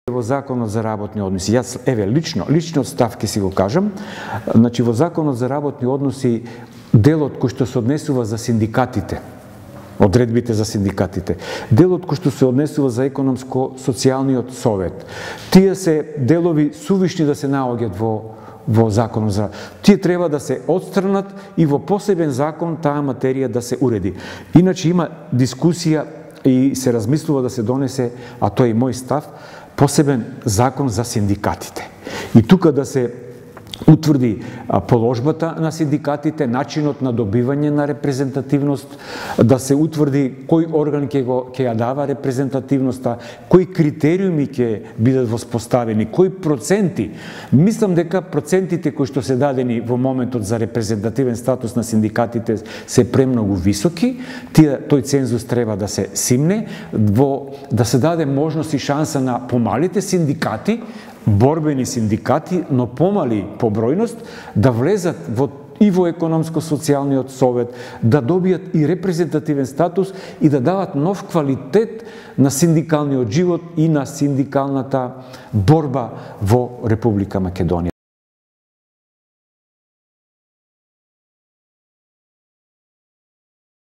во Законот за работни односи. Јас, еве, лично став ке си го кажам. Значи, во Законот за работни односи, делот кој што се однесува за синдикатите, одредбите за синдикатите, делот кој што се однесува за економско-социјалниот совет, тие се делови сувишни да се наоѓаат во Законот за... Тие треба да се отстранат и во посебен закон таа материја да се уреди. Иначе има дискусија и се размислува да се донесе, а тој е мој став, посебен закон за синдикатите. И тука да се утврди положбата на синдикатите, начинот на добивање на репрезентативност, да се утврди кој орган ќе ја дава репрезентативноста, кои критериуми ќе бидат воспоставени, кои проценти. Мислам дека процентите кои што се дадени во моментот за репрезентативен статус на синдикатите се премногу високи. Тој цензус треба да се симне, да се даде можност и шанса на помалите синдикати, борбени синдикати, но помали по бројност, да влезат и во економско-социјалниот совет, да добијат и репрезентативен статус и да дават нов квалитет на синдикалниот живот и на синдикалната борба во Република Македонија.